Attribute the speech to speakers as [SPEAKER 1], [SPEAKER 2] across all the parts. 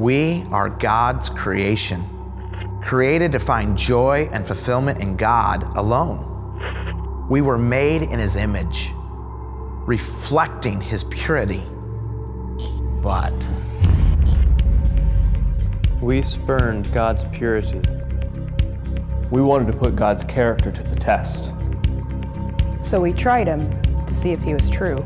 [SPEAKER 1] We are God's creation, created to find joy and fulfillment in God alone. We were made in His image, reflecting His purity. But
[SPEAKER 2] we spurned God's purity.
[SPEAKER 3] We wanted to put God's character to the test.
[SPEAKER 4] So we tried Him to see if He was true.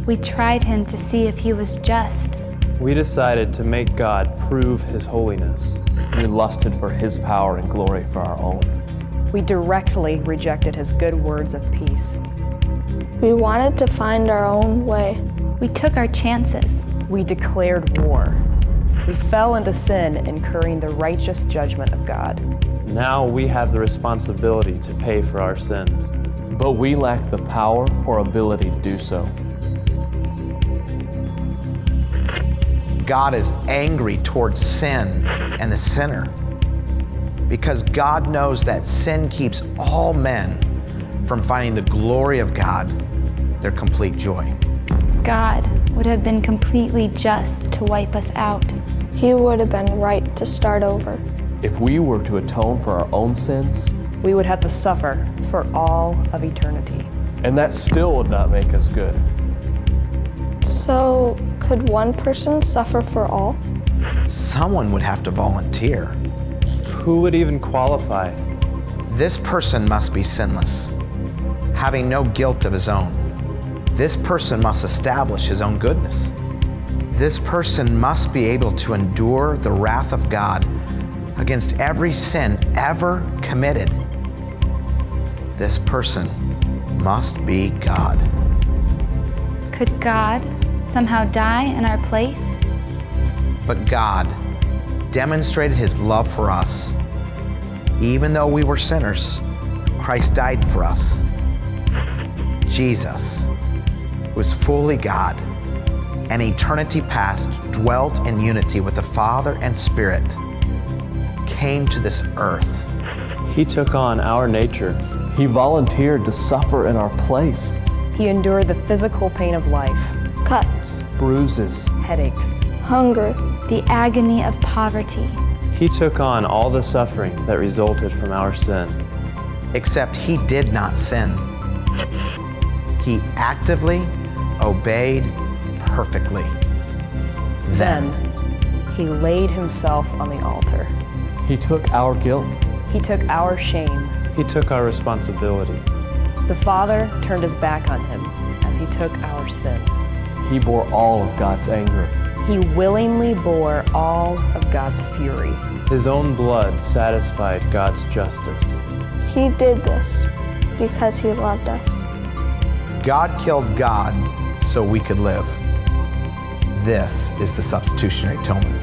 [SPEAKER 5] We tried Him to see if He was just.
[SPEAKER 2] We decided to make God prove His holiness.
[SPEAKER 3] We lusted for His power and glory for our own.
[SPEAKER 4] We directly rejected His good words of peace.
[SPEAKER 6] We wanted to find our own way.
[SPEAKER 5] We took our chances.
[SPEAKER 4] We declared war. We fell into sin, incurring the righteous judgment of God.
[SPEAKER 2] Now we have the responsibility to pay for our sins.
[SPEAKER 3] But we lack the power or ability to do so.
[SPEAKER 1] God is angry towards sin and the sinner because God knows that sin keeps all men from finding the glory of God, their complete joy.
[SPEAKER 5] God would have been completely just to wipe us out.
[SPEAKER 6] He would have been right to start over.
[SPEAKER 3] If we were to atone for our own sins,
[SPEAKER 4] we would have to suffer for all of eternity.
[SPEAKER 3] And that still would not make us good.
[SPEAKER 6] So, could one person suffer for all?
[SPEAKER 1] Someone would have to volunteer.
[SPEAKER 2] Who would even qualify?
[SPEAKER 1] This person must be sinless, having no guilt of his own. This person must establish his own goodness. This person must be able to endure the wrath of God against every sin ever committed. This person must be God.
[SPEAKER 5] Could God somehow die in our place?
[SPEAKER 1] But God demonstrated His love for us. Even though we were sinners, Christ died for us. Jesus, who was fully God and eternity past dwelt in unity with the Father and Spirit, came to this earth.
[SPEAKER 2] He took on our nature.
[SPEAKER 3] He volunteered to suffer in our place.
[SPEAKER 4] He endured the physical pain of life,
[SPEAKER 6] Cuts,
[SPEAKER 3] bruises,
[SPEAKER 4] headaches,
[SPEAKER 6] hunger,
[SPEAKER 5] the agony of poverty.
[SPEAKER 2] He took on all the suffering that resulted from our sin.
[SPEAKER 1] Except He did not sin. He actively obeyed perfectly.
[SPEAKER 4] Then He laid Himself on the altar.
[SPEAKER 3] He took our guilt.
[SPEAKER 4] He took our shame.
[SPEAKER 2] He took our responsibility.
[SPEAKER 4] The Father turned His back on Him as He took our sin.
[SPEAKER 3] He bore all of God's anger.
[SPEAKER 4] He willingly bore all of God's fury.
[SPEAKER 2] His own blood satisfied God's justice.
[SPEAKER 6] He did this because He loved us.
[SPEAKER 1] God killed God so we could live. This is the Substitutionary Atonement.